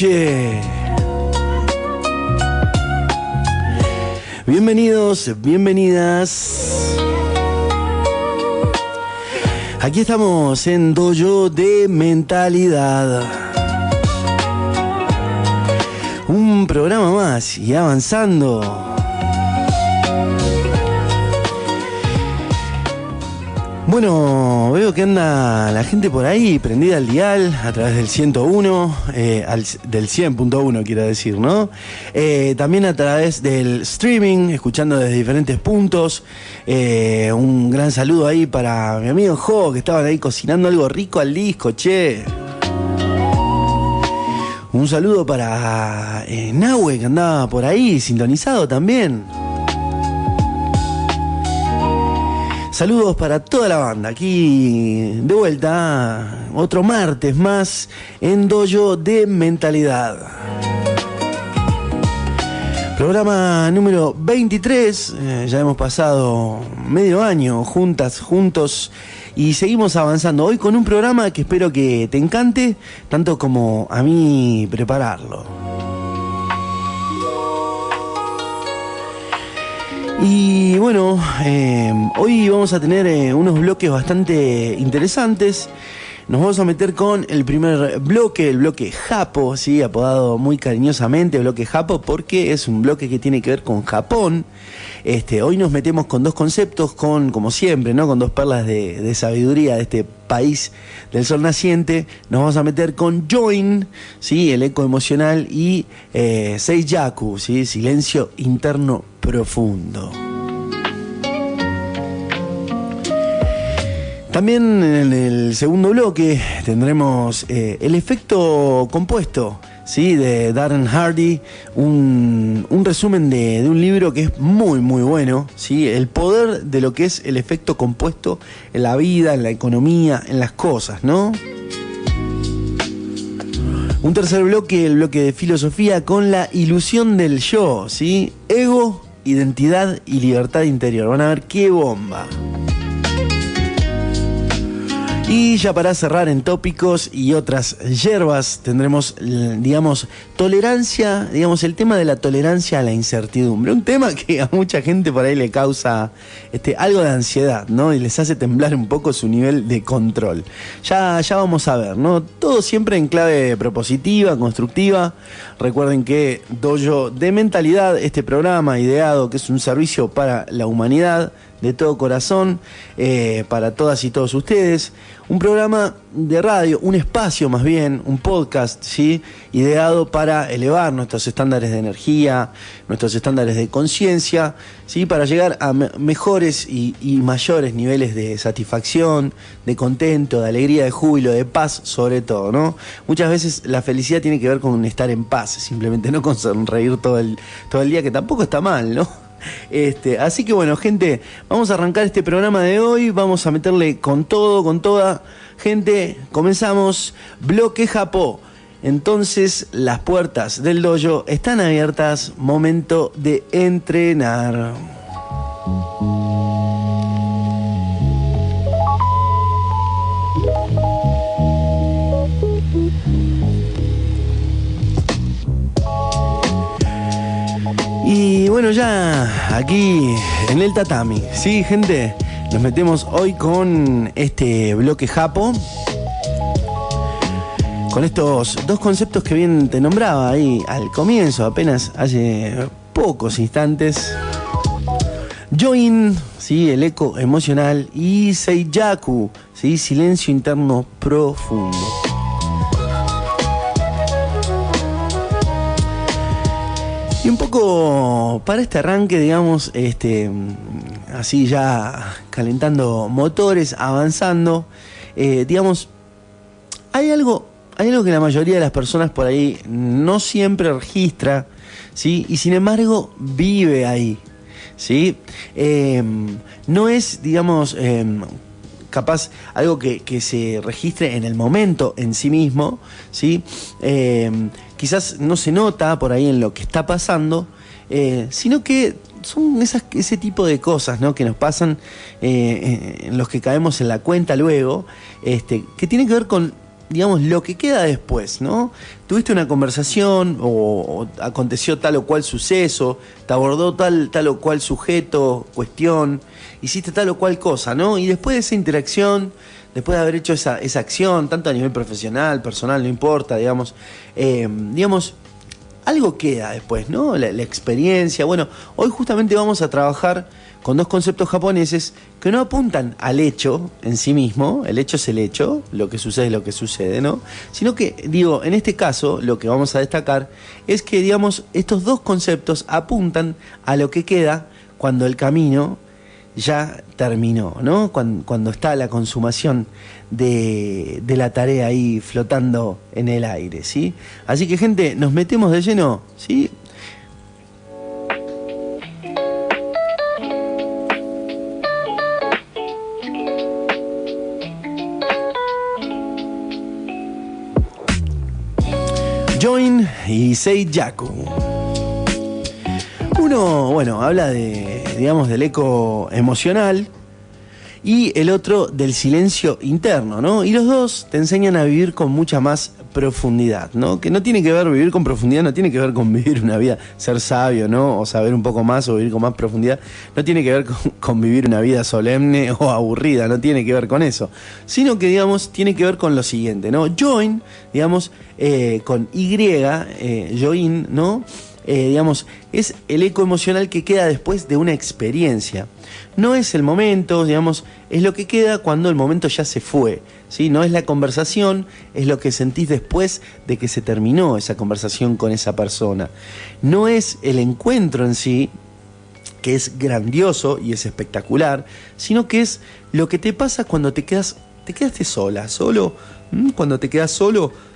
noche. Bienvenidos, bienvenidas. Aquí estamos en Dojo de Mentalidad. Un programa más y avanzando. Bueno, veo que anda la gente por ahí prendida al dial a través del 101, del 100.1 quiero decir, ¿no? También a través del streaming, escuchando desde diferentes puntos. Un gran saludo ahí para mi amigo Jo, que estaban ahí cocinando algo rico al disco, che. Un saludo para Nahue, que andaba por ahí, sintonizado también. Saludos para toda la banda, aquí de vuelta, otro martes más en Dojo de Mentalidad. Programa número 23, ya hemos pasado medio año juntos y seguimos avanzando. Hoy con un programa que espero que te encante, tanto como a mí prepararlo. Y bueno, hoy vamos a tener unos bloques bastante interesantes. Nos vamos a meter con el primer bloque, el bloque Japo, ¿sí? Apodado muy cariñosamente bloque Japo, porque es un bloque que tiene que ver con Japón. Hoy nos metemos con dos conceptos, como siempre, ¿no? Con dos perlas de sabiduría de este país del sol naciente. Nos vamos a meter con Join, ¿sí? El eco emocional, y Seiyaku, ¿sí? Silencio interno profundo. También en el segundo bloque tendremos el efecto compuesto, ¿sí? De Darren Hardy, un resumen de un libro que es muy muy bueno, ¿sí? El poder de lo que es el efecto compuesto en la vida, en la economía, en las cosas, ¿no? Un tercer bloque, el bloque de filosofía con la ilusión del yo, ¿sí? Ego, identidad y libertad interior. Van a ver qué bomba. Y ya para cerrar en tópicos y otras hierbas tendremos, digamos, tolerancia, digamos, el tema de la tolerancia a la incertidumbre. Un tema que a mucha gente por ahí le causa algo de ansiedad, ¿no? Y les hace temblar un poco su nivel de control. Ya vamos a ver, ¿no? Todo siempre en clave propositiva, constructiva. Recuerden que Dojo de Mentalidad, este programa ideado que es un servicio para la humanidad, de todo corazón, para todas y todos ustedes. Un programa de radio, un espacio más bien, un podcast, ¿sí? Ideado para elevar nuestros estándares de energía, nuestros estándares de conciencia, ¿sí? Para llegar a mejores y mayores niveles de satisfacción, de contento, de alegría, de júbilo, de paz sobre todo, ¿no? Muchas veces la felicidad tiene que ver con estar en paz, simplemente no con sonreír todo el día, que tampoco está mal, ¿no? Así que bueno, gente, vamos a arrancar este programa de hoy, vamos a meterle con todo, con toda. Gente, comenzamos bloque Japó. Entonces las puertas del dojo están abiertas, momento de entrenar. Y bueno, ya aquí en el tatami, ¿sí, gente? Nos metemos hoy con este bloque Japo, con estos dos conceptos que bien te nombraba ahí al comienzo, apenas hace pocos instantes. Join, ¿sí? El eco emocional, y Seiyaku, ¿sí? Silencio interno profundo. Y un poco para este arranque, digamos, así ya calentando motores, avanzando, digamos, hay algo que la mayoría de las personas por ahí no siempre registra, ¿sí? Y sin embargo vive ahí, ¿sí? No es, digamos, capaz algo que se registre en el momento en sí mismo, ¿sí? Quizás no se nota por ahí en lo que está pasando, sino que son ese tipo de cosas, ¿no? Que nos pasan, en los que caemos en la cuenta luego, que tiene que ver con digamos, lo que queda después, ¿no? Tuviste una conversación o aconteció tal o cual suceso, te abordó tal o cual sujeto, cuestión, hiciste tal o cual cosa, ¿no? Y después de esa interacción, después de haber hecho esa acción, tanto a nivel profesional, personal, no importa, digamos, algo queda después, ¿no? La experiencia. Bueno, hoy justamente vamos a trabajar con dos conceptos japoneses que no apuntan al hecho en sí mismo, el hecho es el hecho, lo que sucede es lo que sucede, ¿no? Sino que, digo, en este caso, lo que vamos a destacar es que, digamos, estos dos conceptos apuntan a lo que queda cuando el camino ya terminó, ¿no? Cuando está la consumación de la tarea ahí flotando en el aire, ¿sí? Así que, gente, nos metemos de lleno, ¿sí? Join y Seiyaku. Uno, bueno, habla de, digamos, del eco emocional y el otro del silencio interno, ¿no? Y los dos te enseñan a vivir con mucha más profundidad, ¿no? Que no tiene que ver, vivir con profundidad no tiene que ver con vivir una vida, ser sabio, ¿no? O saber un poco más o vivir con más profundidad, no tiene que ver con vivir una vida solemne o aburrida, no tiene que ver con eso, sino que, digamos, tiene que ver con lo siguiente, ¿no? Join, digamos, con Y, join, ¿no? Digamos, es el eco emocional que queda después de una experiencia. No es el momento, digamos, es lo que queda cuando el momento ya se fue, ¿sí? No es la conversación, es lo que sentís después de que se terminó esa conversación con esa persona. No es el encuentro en sí, que es grandioso y es espectacular, sino que es lo que te pasa cuando te quedaste sola, solo, cuando te quedas solo.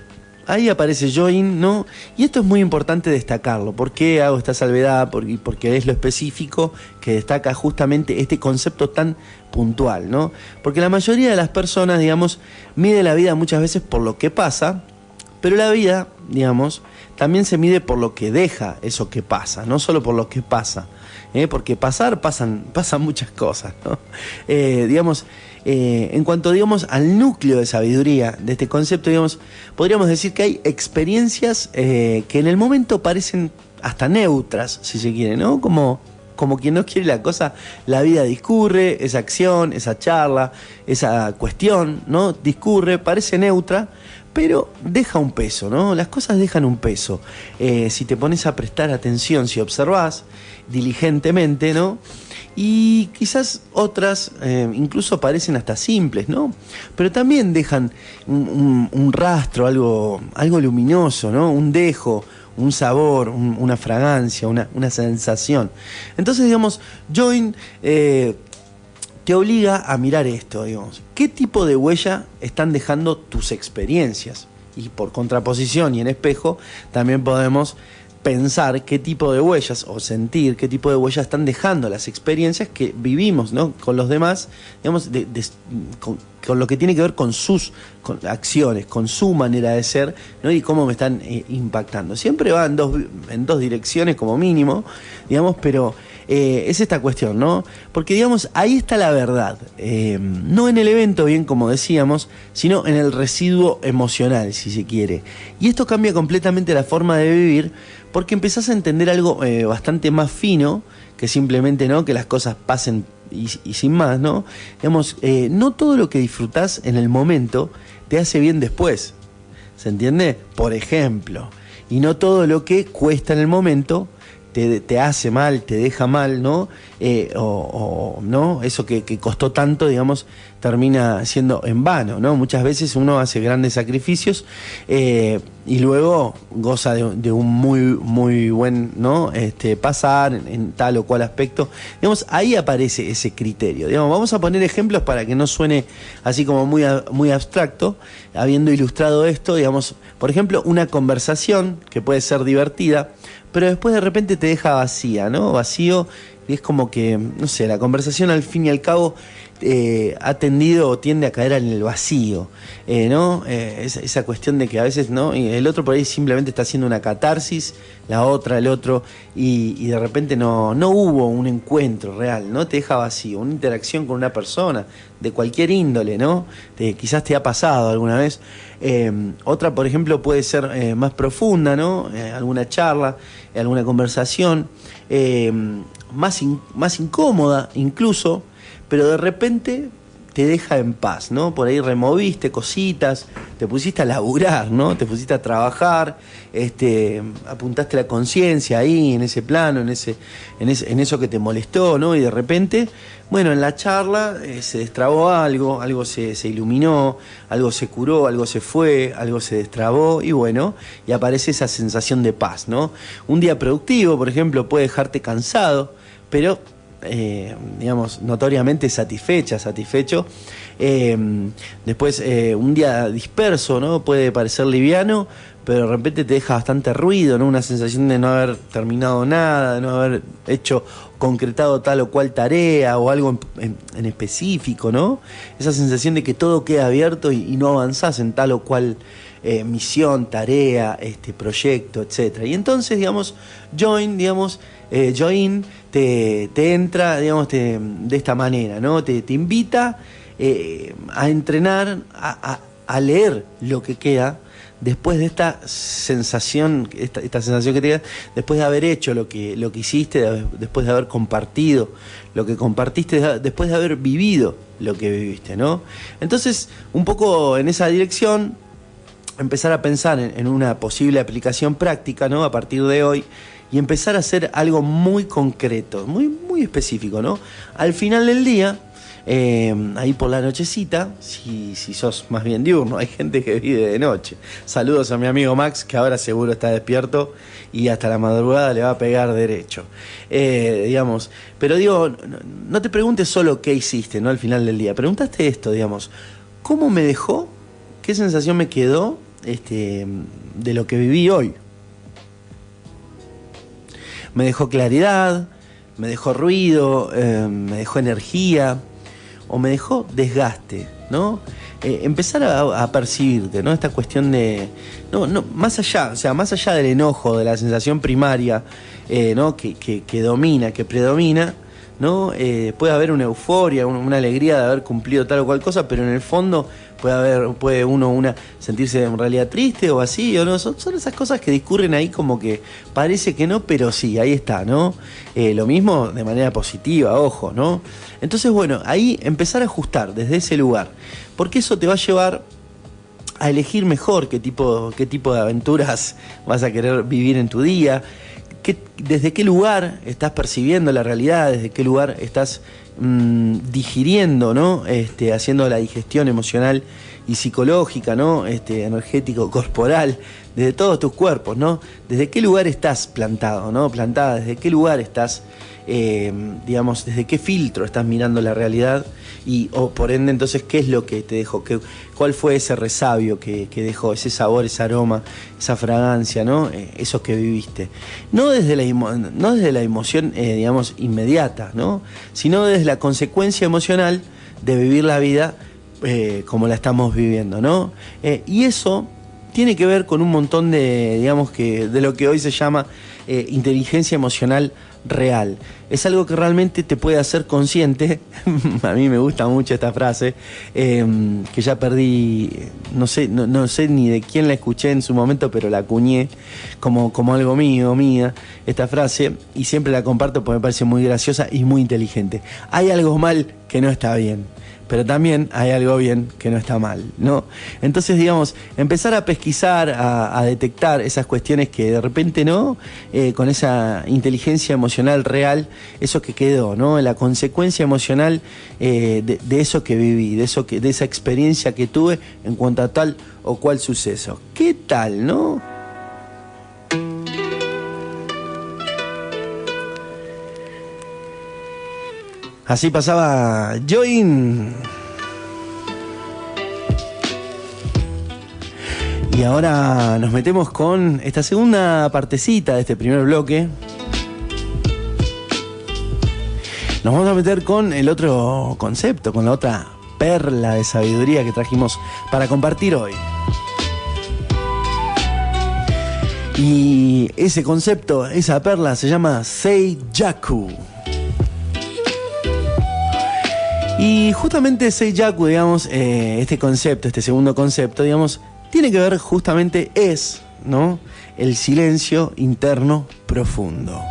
Ahí aparece Join, ¿no? Y esto es muy importante destacarlo. ¿Por qué hago esta salvedad? Porque es lo específico que destaca justamente este concepto tan puntual, ¿no? Porque la mayoría de las personas, digamos, mide la vida muchas veces por lo que pasa, pero la vida, digamos, también se mide por lo que deja eso que pasa, no solo por lo que pasa, porque pasan muchas cosas, ¿no? En cuanto, digamos, al núcleo de sabiduría de este concepto, digamos, podríamos decir que hay experiencias que en el momento parecen hasta neutras, si se quiere, ¿no? Como quien no quiere la cosa, la vida discurre, esa acción, esa charla, esa cuestión, ¿no? Discurre, parece neutra, pero deja un peso, ¿no? Las cosas dejan un peso. Si te pones a prestar atención, si observás diligentemente, ¿no? Y quizás otras incluso parecen hasta simples, ¿no? Pero también dejan un rastro, algo luminoso, ¿no? Un dejo, un sabor, una fragancia, una sensación. Entonces, digamos, Join te obliga a mirar esto, digamos. ¿Qué tipo de huella están dejando tus experiencias? Y por contraposición y en espejo, también podemos pensar qué tipo de huellas o sentir qué tipo de huellas están dejando las experiencias que vivimos, ¿no? Con los demás, digamos, con lo que tiene que ver con sus acciones, con su manera de ser, ¿no? Y cómo me están impactando. Siempre va en dos direcciones como mínimo, digamos, pero es esta cuestión, ¿no? Porque, digamos, ahí está la verdad. No en el evento, bien como decíamos, sino en el residuo emocional, si se quiere. Y esto cambia completamente la forma de vivir, porque empezás a entender algo bastante más fino que simplemente, ¿no? Que las cosas pasen y sin más, ¿no? Digamos, no todo lo que disfrutás en el momento te hace bien después, ¿se entiende? Por ejemplo, y no todo lo que cuesta en el momento te hace mal, te deja mal, ¿no? ¿No? Eso que costó tanto, digamos, termina siendo en vano, ¿no? Muchas veces uno hace grandes sacrificios y luego goza de un muy buen, ¿no? Pasar en tal o cual aspecto. Digamos, ahí aparece ese criterio. Digamos, vamos a poner ejemplos para que no suene así como muy abstracto. Habiendo ilustrado esto, digamos, por ejemplo, una conversación que puede ser divertida, pero después de repente te deja vacía, ¿no? Vacío y es como que, no sé, la conversación al fin y al cabo ha tendido o tiende a caer en el vacío, ¿no? Esa cuestión de que a veces, ¿no? Y el otro por ahí simplemente está haciendo una catarsis, la otra, el otro, y de repente no hubo un encuentro real, ¿no? Te deja vacío, una interacción con una persona de cualquier índole, ¿no? Quizás te ha pasado alguna vez. Otra, por ejemplo, puede ser más profunda, ¿no? Alguna charla, alguna conversación, más incómoda incluso, pero de repente te deja en paz, ¿no? Por ahí removiste cositas, te pusiste a laburar, ¿no? Te pusiste a trabajar, apuntaste la conciencia ahí, en ese plano, en eso que te molestó, ¿no? Y de repente, bueno, en la charla se destrabó algo se iluminó, algo se curó, algo se fue, algo se destrabó, y bueno, y aparece esa sensación de paz, ¿no? Un día productivo, por ejemplo, puede dejarte cansado, pero digamos, notoriamente satisfecho. Después, un día disperso, ¿no? Puede parecer liviano, pero de repente te deja bastante ruido, ¿no? Una sensación de no haber terminado nada, de no haber concretado tal o cual tarea o algo en específico, ¿no? Esa sensación de que todo queda abierto y no avanzás en tal o cual misión, tarea, proyecto, etcétera. Y entonces, digamos, Join te entra, digamos, de esta manera, ¿no? Te invita a entrenar, a leer lo que queda después de esta sensación que te queda, después de haber hecho lo que hiciste, después de haber compartido lo que compartiste, después de haber vivido lo que viviste, ¿no? Entonces, un poco en esa dirección, empezar a pensar en una posible aplicación práctica, ¿no? A partir de hoy, y empezar a hacer algo muy concreto, muy específico, ¿no? Al final del día, ahí por la nochecita, si sos más bien diurno, hay gente que vive de noche. Saludos a mi amigo Max, que ahora seguro está despierto y hasta la madrugada le va a pegar derecho. Digamos, pero digo, no te preguntes solo qué hiciste, ¿no? Al final del día, preguntaste esto, digamos, ¿cómo me dejó? ¿Qué sensación me quedó de lo que viví hoy? Me dejó claridad, me dejó ruido, me dejó energía, o me dejó desgaste, ¿no? Empezar a percibirte, ¿no? Esta cuestión de... No, más allá, o sea, más allá del enojo, de la sensación primaria, ¿no? Que domina, que predomina, ¿no? Puede haber una euforia, una alegría de haber cumplido tal o cual cosa, pero en el fondo puede uno sentirse en realidad triste o así, o no. Son esas cosas que discurren ahí como que parece que no, pero sí, ahí está, ¿no? Lo mismo de manera positiva, ojo, ¿no? Entonces, bueno, ahí empezar a ajustar desde ese lugar, porque eso te va a llevar a elegir mejor qué tipo de aventuras vas a querer vivir en tu día, desde qué lugar estás percibiendo la realidad, desde qué lugar estás digiriendo, ¿no? Haciendo la digestión emocional y psicológica, ¿no? Energético, corporal, desde todos tus cuerpos, ¿no? Desde qué lugar estás plantado, ¿no? Plantada, desde qué lugar estás, digamos, desde qué filtro estás mirando la realidad o por ende entonces qué es lo que te dejó, cuál fue ese resabio que dejó, ese sabor, ese aroma, esa fragancia, ¿no? Eso que viviste. No desde la emoción, digamos, inmediata, ¿no? Sino desde la consecuencia emocional de vivir la vida como la estamos viviendo, ¿no? Y eso tiene que ver con un montón de, digamos, de lo que hoy se llama inteligencia emocional real. Es algo que realmente te puede hacer consciente. A mí me gusta mucho esta frase, que ya perdí, no sé ni de quién la escuché en su momento, pero la acuñé como algo mía, esta frase, y siempre la comparto porque me parece muy graciosa y muy inteligente. Hay algo mal que no está bien, pero también hay algo bien que no está mal, ¿no? Entonces, digamos, empezar a pesquisar, a detectar esas cuestiones que de repente no, con esa inteligencia emocional real, eso que quedó, ¿no? La consecuencia emocional de eso que viví, de esa experiencia que tuve en cuanto a tal o cual suceso. ¿Qué tal, no? Así pasaba Join. Y ahora nos metemos con esta segunda partecita de este primer bloque. nos vamos a meter con el otro concepto, con la otra perla de sabiduría que trajimos para compartir hoy. Y ese concepto, esa perla se llama Seiyaku. Y justamente Seiyaku, digamos, este concepto, este segundo concepto, digamos, tiene que ver justamente ¿no? El silencio interno profundo.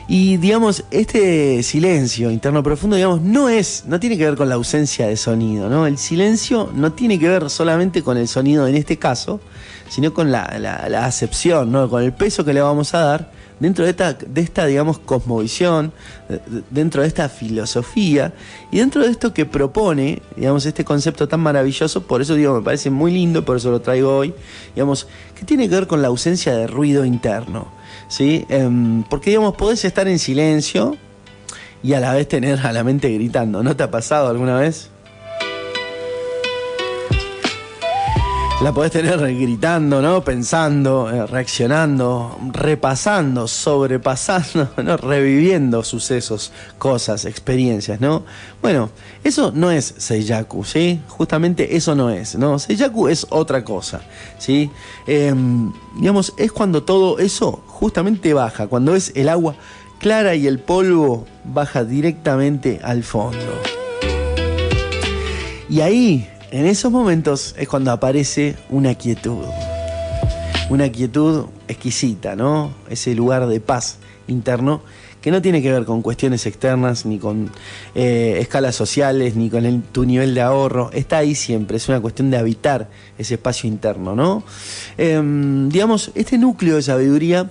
Y digamos, este silencio interno profundo, digamos, no tiene que ver con la ausencia de sonido, ¿no? El silencio no tiene que ver solamente con el sonido en este caso, sino con la acepción, ¿no? Con el peso que le vamos a dar dentro de esta, digamos, cosmovisión, dentro de esta filosofía y dentro de esto que propone, digamos, este concepto tan maravilloso. Por eso digo, me parece muy lindo, por eso lo traigo hoy, digamos, que tiene que ver con la ausencia de ruido interno, ¿sí? Porque, digamos, podés estar en silencio y a la vez tener a la mente gritando. ¿No te ha pasado alguna vez? La podés tener gritando, ¿no? Pensando, reaccionando, repasando, sobrepasando, ¿no? Reviviendo sucesos, cosas, experiencias, ¿no? Bueno, eso no es Seiyaku, ¿sí? Justamente eso no es, ¿no? Seiyaku es otra cosa, ¿sí? Digamos, es cuando todo eso justamente baja, cuando es el agua clara y el polvo baja directamente al fondo. Y ahí, en esos momentos, es cuando aparece una quietud exquisita, ¿no? Ese lugar de paz interno que no tiene que ver con cuestiones externas, ni con escalas sociales, ni con tu nivel de ahorro. Está ahí siempre, es una cuestión de habitar ese espacio interno, ¿no? Digamos, este núcleo de sabiduría,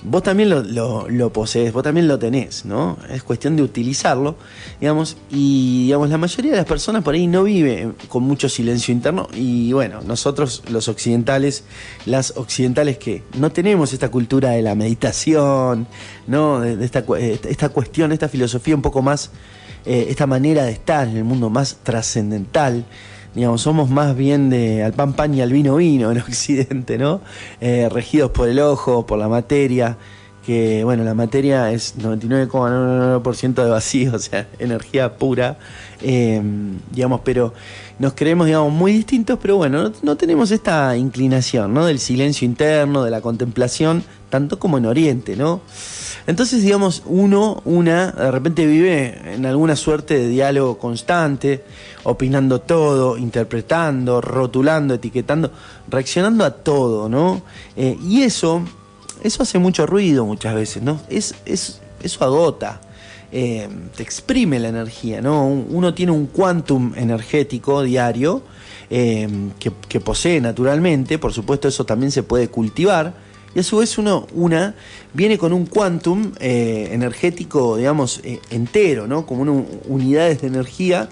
vos también lo posees, vos también lo tenés, ¿no? Es cuestión de utilizarlo, digamos, y digamos, la mayoría de las personas por ahí no vive con mucho silencio interno, y bueno, nosotros los occidentales, las occidentales que no tenemos esta cultura de la meditación, ¿no? De esta cuestión, esta filosofía un poco más, esta manera de estar en el mundo más trascendental. Digamos, somos más bien de al pan pan y al vino vino en Occidente, ¿no? Regidos por el ojo, por la materia, que bueno, la materia es 99,99% de vacío, o sea, energía pura, digamos, pero nos creemos, digamos, muy distintos, pero bueno, no tenemos esta inclinación, ¿no? Del silencio interno, de la contemplación, tanto como en Oriente, ¿no? Entonces, digamos, de repente vive en alguna suerte de diálogo constante, opinando todo, interpretando, rotulando, etiquetando, reaccionando a todo, ¿no? Y eso hace mucho ruido muchas veces, ¿no? Eso agota, te exprime la energía, ¿no? Uno tiene un quantum energético diario que posee naturalmente, por supuesto eso también se puede cultivar. Y a su vez una viene con un quantum energético, digamos, entero, ¿no? Como unidades de energía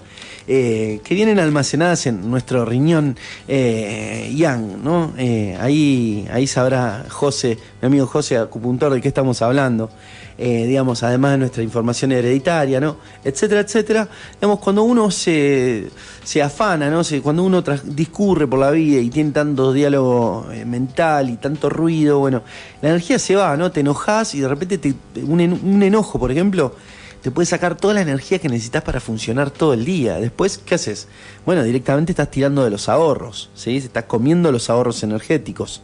que vienen almacenadas en nuestro riñón yang, ¿no? Ahí sabrá José, mi amigo José, acupuntor, de qué estamos hablando. Digamos, además de nuestra información hereditaria, ¿no? Etcétera, etcétera. Digamos, cuando uno se afana, ¿no? Cuando uno discurre por la vida y tiene tanto diálogo mental y tanto ruido, bueno, la energía se va, ¿no? Te enojás y de repente un enojo, por ejemplo, te puede sacar toda la energía que necesitas para funcionar todo el día. Después, ¿qué haces? Bueno, directamente estás tirando de los ahorros, ¿sí? Se estás comiendo los ahorros energéticos.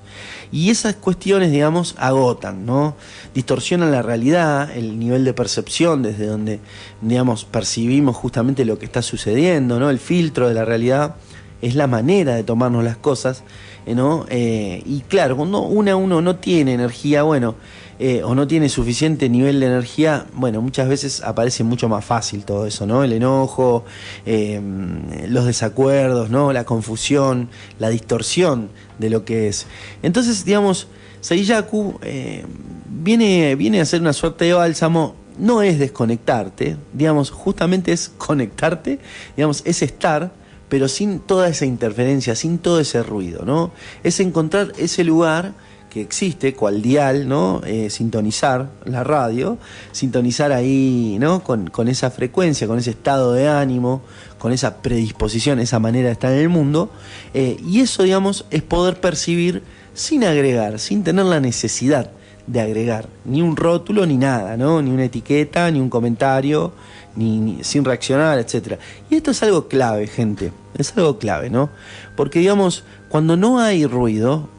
Y esas cuestiones, digamos, agotan, ¿no? Distorsionan la realidad, el nivel de percepción desde donde, digamos, percibimos justamente lo que está sucediendo, ¿no? El filtro de la realidad es la manera de tomarnos las cosas, ¿no? Y claro, cuando uno no tiene energía, bueno, o no tiene suficiente nivel de energía, bueno, muchas veces aparece mucho más fácil todo eso, ¿no? El enojo, los desacuerdos, ¿no? La confusión, la distorsión de lo que es. Entonces, digamos, Seiyaku viene a ser una suerte de bálsamo. No es desconectarte, digamos, justamente es conectarte, digamos, es estar, pero sin toda esa interferencia, sin todo ese ruido, ¿no? Es encontrar ese lugar que existe, cual dial, ¿no? Sintonizar la radio, sintonizar ahí, ¿no? Con esa frecuencia, con ese estado de ánimo, con esa predisposición, esa manera de estar en el mundo, y eso, digamos, es poder percibir sin agregar, sin tener la necesidad de agregar ni un rótulo ni nada, ¿no? Ni una etiqueta, ni un comentario, ni sin reaccionar, etcétera. Y esto es algo clave, gente, es algo clave, ¿no? Porque digamos, cuando no hay ruido,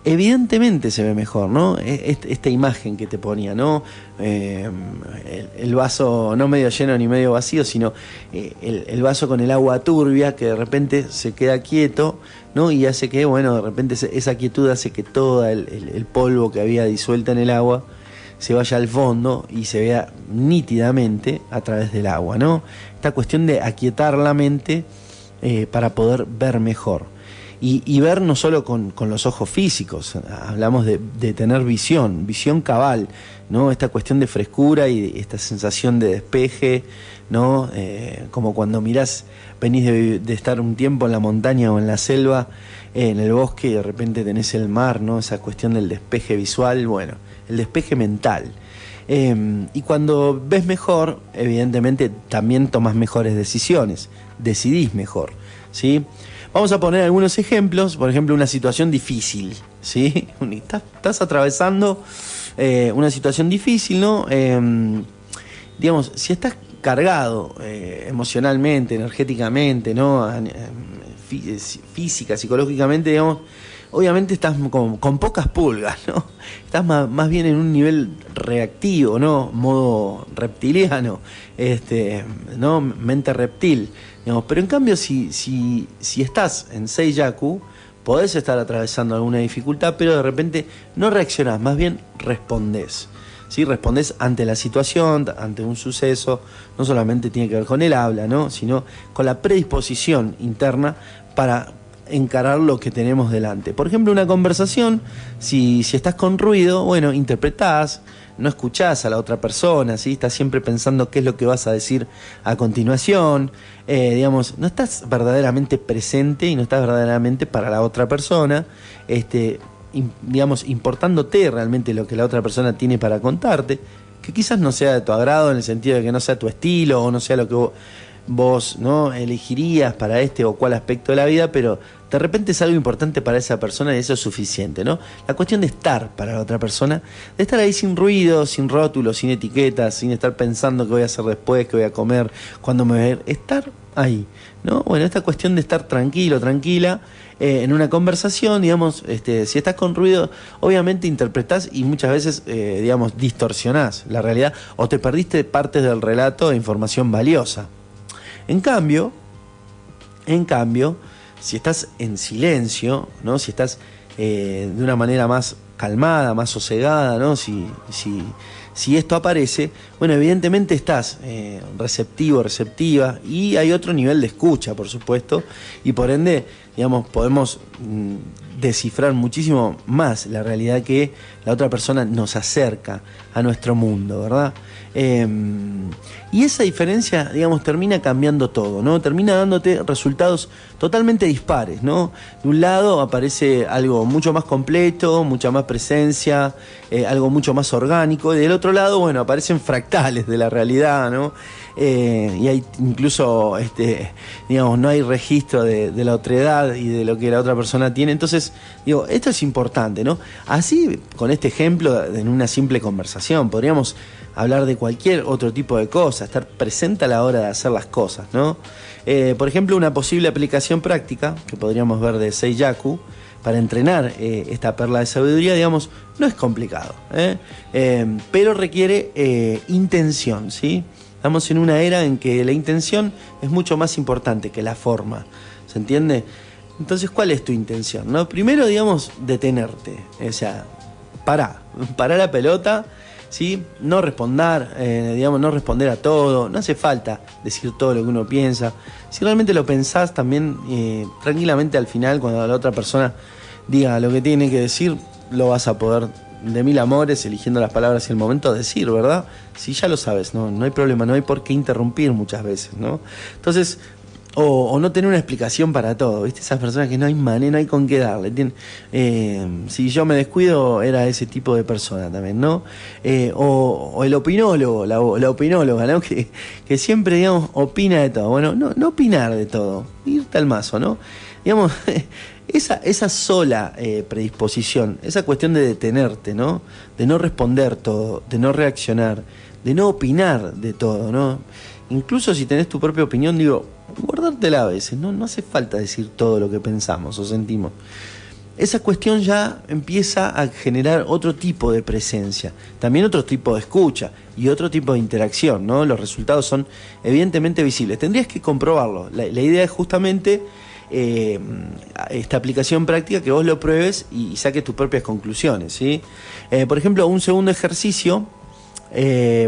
evidentemente se ve mejor, ¿no? Esta imagen que te ponía, ¿no? El vaso no medio lleno ni medio vacío, sino el vaso con el agua turbia que de repente se queda quieto, ¿no? Y hace que, bueno, de repente esa quietud hace que todo el polvo que había disuelto en el agua se vaya al fondo y se vea nítidamente a través del agua, ¿no? Esta cuestión de aquietar la mente para poder ver mejor. Y ver no solo con los ojos físicos, hablamos de tener visión cabal, ¿no? Esta cuestión de frescura y esta sensación de despeje, ¿no? Como cuando venís de estar un tiempo en la montaña o en la selva, en el bosque, y de repente tenés el mar, ¿no? Esa cuestión del despeje visual, bueno, el despeje mental. Y cuando ves mejor, evidentemente también tomas mejores decisiones, decidís mejor, ¿sí? Vamos a poner algunos ejemplos. Por ejemplo, una situación difícil, ¿sí? Estás atravesando una situación difícil, ¿no? Digamos, si estás cargado emocionalmente, energéticamente, ¿no? Física, psicológicamente, digamos, obviamente estás con pocas pulgas, ¿no? Estás más bien en un nivel reactivo, ¿no? Modo reptiliano, ¿no? Mente reptil. Digamos, pero en cambio, si estás en Seiyaku, podés estar atravesando alguna dificultad, pero de repente no reaccionás, más bien respondés. ¿Sí? Respondés ante la situación, ante un suceso. No solamente tiene que ver con el habla, ¿no? Sino con la predisposición interna para encarar lo que tenemos delante. Por ejemplo, una conversación, si estás con ruido, bueno, interpretás, no escuchás a la otra persona, ¿sí? Estás siempre pensando qué es lo que vas a decir a continuación, digamos, no estás verdaderamente presente y no estás verdaderamente para la otra persona, digamos, importándote realmente lo que la otra persona tiene para contarte, que quizás no sea de tu agrado en el sentido de que no sea tu estilo o no sea lo que vos ¿no? elegirías para este o cual aspecto de la vida, pero de repente es algo importante para esa persona y eso es suficiente, ¿no? La cuestión de estar para la otra persona, de estar ahí sin ruido, sin rótulos, sin etiquetas, sin estar pensando qué voy a hacer después, qué voy a comer, cuándo me voy a ir, estar ahí, ¿no? Bueno, esta cuestión de estar tranquilo, tranquila, en una conversación, digamos, si estás con ruido, obviamente interpretás y muchas veces, digamos, distorsionás la realidad o te perdiste partes del relato de información valiosa. En cambio, si estás en silencio, ¿no? Si estás de una manera más calmada, más sosegada, ¿no? Si esto aparece, bueno, evidentemente estás receptivo, receptiva, y hay otro nivel de escucha, por supuesto, y por ende, digamos, podemos descifrar muchísimo más la realidad que la otra persona nos acerca a nuestro mundo, ¿verdad? Y esa diferencia, digamos, termina cambiando todo, ¿no? Termina dándote resultados totalmente dispares, ¿no? De un lado aparece algo mucho más completo, mucha más presencia, algo mucho más orgánico, y del otro lado, bueno, aparecen fractales de la realidad, ¿no? Y hay incluso, digamos, no hay registro de la otredad y de lo que la otra persona tiene. Entonces, digo, esto es importante, ¿no? Así, con este ejemplo, en una simple conversación, podríamos hablar de cualquier otro tipo de cosa, estar presente a la hora de hacer las cosas, ¿no? Por ejemplo, una posible aplicación práctica que podríamos ver de Seiyaku para entrenar esta perla de sabiduría, digamos, no es complicado, pero requiere intención, ¿sí? Estamos en una era en que la intención es mucho más importante que la forma, ¿se entiende? Entonces, ¿cuál es tu intención, no? Primero, digamos, detenerte, o sea, pará la pelota, ¿sí? No responder, digamos, no responder a todo, no hace falta decir todo lo que uno piensa. Si realmente lo pensás también, tranquilamente al final, cuando la otra persona diga lo que tiene que decir, lo vas a poder de mil amores, eligiendo las palabras y el momento, decir, ¿verdad? Si ya lo sabes, no hay problema, no hay por qué interrumpir muchas veces, ¿no? Entonces, o no tener una explicación para todo, ¿viste? Esas personas que no hay manera, no hay con qué darle. Si yo me descuido, era ese tipo de persona también, ¿no? O el opinólogo, la opinóloga, ¿no? Que siempre, digamos, opina de todo. Bueno, no opinar de todo, irte al mazo, ¿no? Digamos, Esa sola predisposición, esa cuestión de detenerte, ¿no? De no responder todo, de no reaccionar, de no opinar de todo, ¿no? Incluso si tenés tu propia opinión, digo, guardártela a veces, ¿no? No hace falta decir todo lo que pensamos o sentimos. Esa cuestión ya empieza a generar otro tipo de presencia, también otro tipo de escucha y otro tipo de interacción, ¿no? Los resultados son evidentemente visibles. Tendrías que comprobarlo. La idea es justamente esta aplicación práctica, que vos lo pruebes y saques tus propias conclusiones, ¿sí? Por ejemplo, un segundo ejercicio,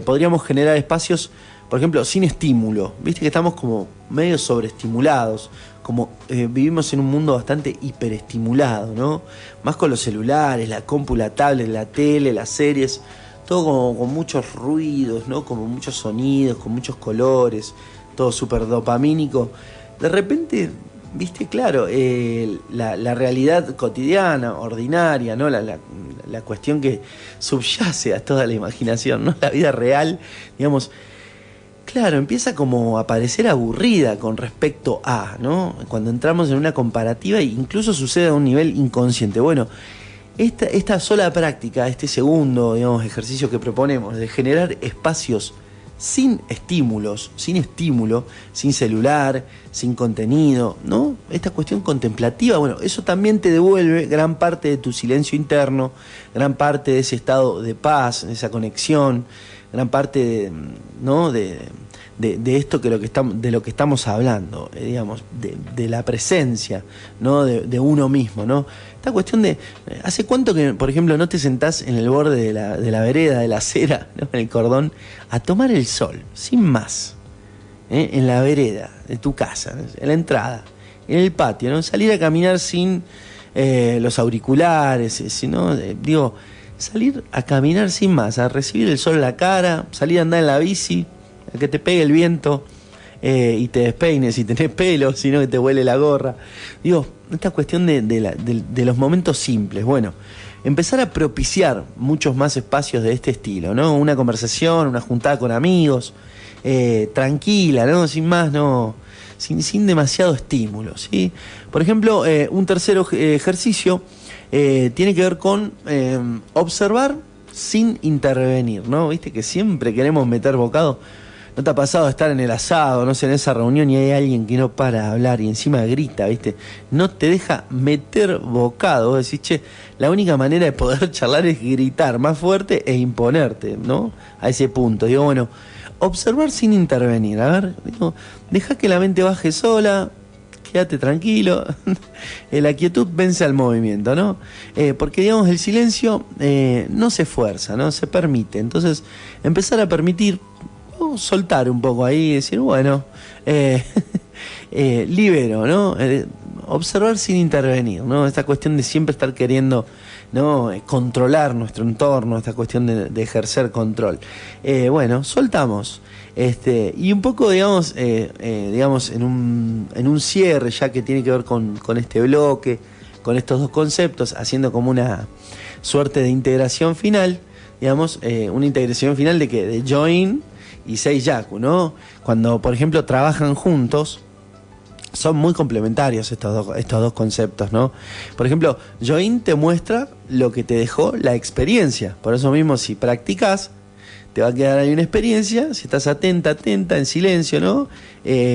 podríamos generar espacios, por ejemplo, sin estímulo. Viste que estamos como medio sobreestimulados, como vivimos en un mundo bastante hiperestimulado, ¿no? Más con los celulares, la compu, la tablet, la tele, las series, todo como con muchos ruidos, ¿no? Como muchos sonidos, con muchos colores, todo súper dopamínico. De repente, viste, claro, la realidad cotidiana, ordinaria, ¿no? La cuestión que subyace a toda la imaginación, ¿no? La vida real, digamos, claro, empieza como a parecer aburrida con respecto a, ¿no? Cuando entramos en una comparativa, e incluso sucede a un nivel inconsciente. Bueno, esta sola práctica, este segundo, digamos, ejercicio que proponemos, de generar espacios sin estímulos, sin estímulo, sin celular, sin contenido, ¿no? Esta cuestión contemplativa, bueno, eso también te devuelve gran parte de tu silencio interno, gran parte de ese estado de paz, de esa conexión, gran parte ¿no? de esto de lo que estamos hablando, digamos, de la presencia, ¿no? de uno mismo, ¿no? Esta cuestión de, ¿hace cuánto que, por ejemplo, no te sentás en el borde de la vereda, de la acera, ¿no? En el cordón, a tomar el sol, sin más, en la vereda de tu casa, en la entrada, en el patio, ¿no? Salir a caminar sin los auriculares, sino, digo, salir a caminar sin más, a recibir el sol en la cara, salir a andar en la bici, a que te pegue el viento y te despeines si tenés pelo, sino que te huele la gorra. Digo, esta cuestión de los momentos simples. Bueno, empezar a propiciar muchos más espacios de este estilo, ¿no? Una conversación, una juntada con amigos, tranquila, ¿no? Sin más, no, sin demasiado estímulo, ¿sí? Por ejemplo, un tercer ejercicio tiene que ver con observar sin intervenir, ¿no? Viste que siempre queremos meter bocado. ¿No te ha pasado estar en el asado, no sé, en esa reunión y hay alguien que no para de hablar y encima grita, viste? No te deja meter bocado. Vos decís, che, la única manera de poder charlar es gritar más fuerte e imponerte, ¿no? A ese punto. Digo, bueno, observar sin intervenir. A ver, digo, deja que la mente baje sola, quédate tranquilo. La quietud vence al movimiento, ¿no? Porque, digamos, el silencio no se fuerza, ¿no? Se permite. Entonces, empezar a permitir, soltar un poco ahí y decir, bueno, libero, ¿no? Observar sin intervenir, ¿no? Esta cuestión de siempre estar queriendo, ¿no? Controlar nuestro entorno, esta cuestión de ejercer control. Bueno, soltamos. Y un poco, digamos, en un cierre, ya que tiene que ver con este bloque, con estos dos conceptos, haciendo como una suerte de integración final, digamos, una integración final de Join y Seiyaku, ¿no? Cuando, por ejemplo, trabajan juntos, son muy complementarios estos dos conceptos, ¿no? Por ejemplo, Join te muestra lo que te dejó la experiencia. Por eso mismo, si practicás, te va a quedar ahí una experiencia. Si estás atenta, en silencio, ¿no?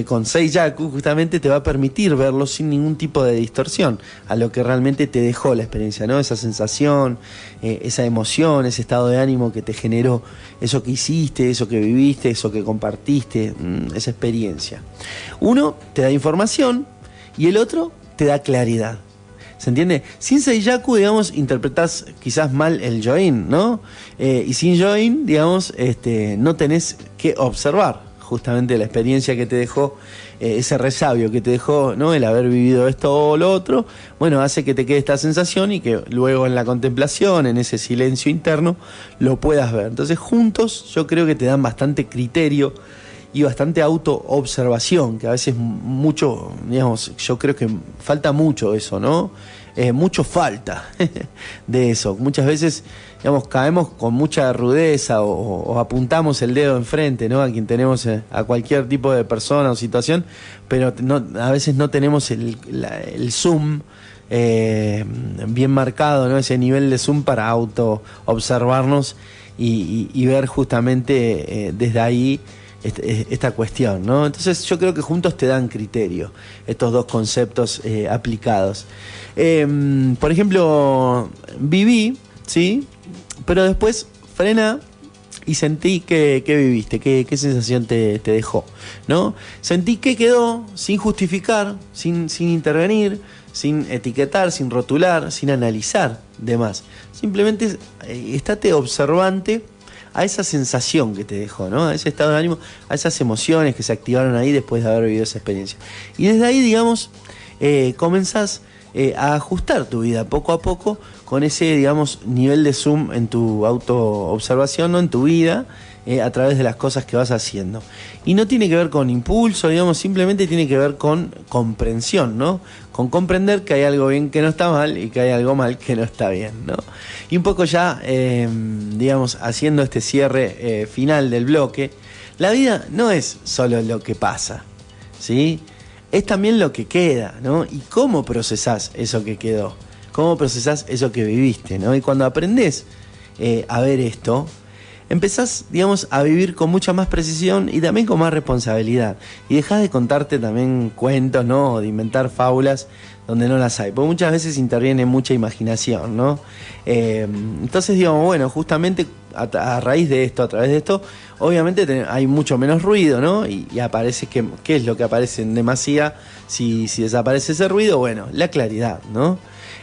Con Seiyaku justamente te va a permitir verlo sin ningún tipo de distorsión a lo que realmente te dejó la experiencia, ¿no? Esa sensación, esa emoción, ese estado de ánimo que te generó eso que hiciste, eso que viviste, eso que compartiste, esa experiencia. Uno te da información y el otro te da claridad. ¿Se entiende? Sin Seiyaku, digamos, interpretás quizás mal el Join, ¿no? Y sin Join, digamos, no tenés que observar justamente la experiencia que te dejó, ese resabio que te dejó, ¿no? El haber vivido esto o lo otro, bueno, hace que te quede esta sensación y que luego en la contemplación, en ese silencio interno, lo puedas ver. Entonces, juntos, yo creo que te dan bastante criterio y bastante autoobservación, que a veces mucho, digamos, yo creo que falta mucho eso, ¿no? Mucho falta de eso. Muchas veces, digamos, caemos con mucha rudeza o apuntamos el dedo enfrente, ¿no? A quien tenemos, a cualquier tipo de persona o situación, pero a veces no tenemos el zoom, bien marcado, ¿no? Ese nivel de zoom para auto observarnos y ver justamente desde ahí esta cuestión, ¿no? Entonces yo creo que juntos te dan criterio estos dos conceptos aplicados. Por ejemplo, viví, ¿sí? Pero después frena y sentí que viviste, qué sensación te dejó, ¿no? Sentí que quedó sin justificar, sin intervenir, sin etiquetar, sin rotular, sin analizar demás. Simplemente estate observante a esa sensación que te dejó, ¿no? A ese estado de ánimo, a esas emociones que se activaron ahí después de haber vivido esa experiencia. Y desde ahí, digamos, comenzás a ajustar tu vida poco a poco con ese, digamos, nivel de zoom en tu autoobservación, ¿no? En tu vida, a través de las cosas que vas haciendo. Y no tiene que ver con impulso, digamos, simplemente tiene que ver con comprensión, ¿no? Con comprender que hay algo bien que no está mal y que hay algo mal que no está bien, ¿no? Y un poco ya, digamos, haciendo este cierre final del bloque, la vida no es solo lo que pasa, ¿sí? Es también lo que queda, ¿no? Y cómo procesás eso que quedó, cómo procesás eso que viviste, ¿no? Y cuando aprendés a ver esto, empezás, digamos, a vivir con mucha más precisión y también con más responsabilidad. Y dejás de contarte también cuentos, ¿no? O de inventar fábulas donde no las hay. Porque muchas veces interviene mucha imaginación, ¿no? Entonces, digamos, bueno, justamente a raíz de esto, a través de esto, obviamente hay mucho menos ruido, ¿no? Y aparece, ¿qué es lo que aparece en demasía si desaparece ese ruido? Bueno, la claridad, ¿no?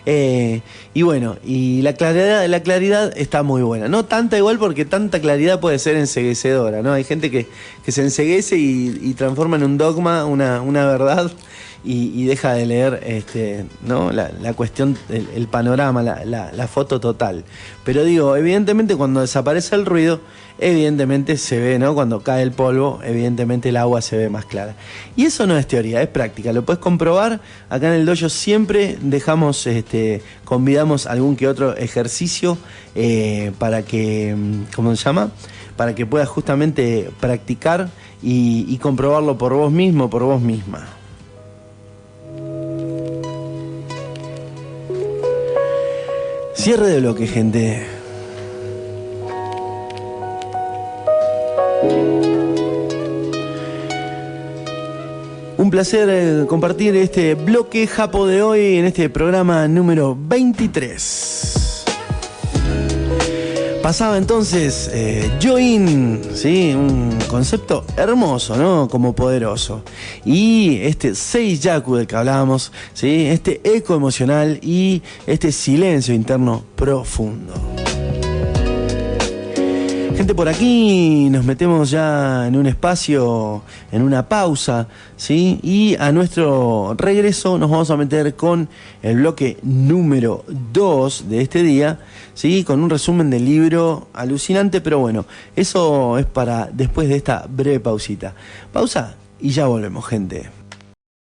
Y bueno, y la claridad está muy buena. No tanta igual, porque tanta claridad puede ser enceguecedora, ¿no? Hay gente que se enceguece y transforma en un dogma una verdad y deja de leer ¿no? la cuestión, el panorama, la foto total. Pero digo, evidentemente cuando desaparece el ruido, evidentemente se ve, ¿no? Cuando cae el polvo, evidentemente el agua se ve más clara. Y eso no es teoría, es práctica, lo puedes comprobar. Acá en el dojo siempre dejamos, convidamos algún que otro ejercicio para que, ¿cómo se llama? Para que puedas justamente practicar y comprobarlo por vos mismo, por vos misma. Cierre de bloque, gente. Un placer compartir este bloque japo de hoy en este programa número 23. Pasaba entonces Join, ¿sí? Un concepto hermoso, ¿no? Como poderoso. Y este Seiyaku del que hablábamos, ¿sí? Este eco emocional y este silencio interno profundo. Gente, por aquí nos metemos ya en un espacio, en una pausa, ¿sí? Y a nuestro regreso nos vamos a meter con el bloque número 2 de este día, ¿sí? Con un resumen del libro alucinante, pero bueno, eso es para después de esta breve pausita. Pausa y ya volvemos, gente.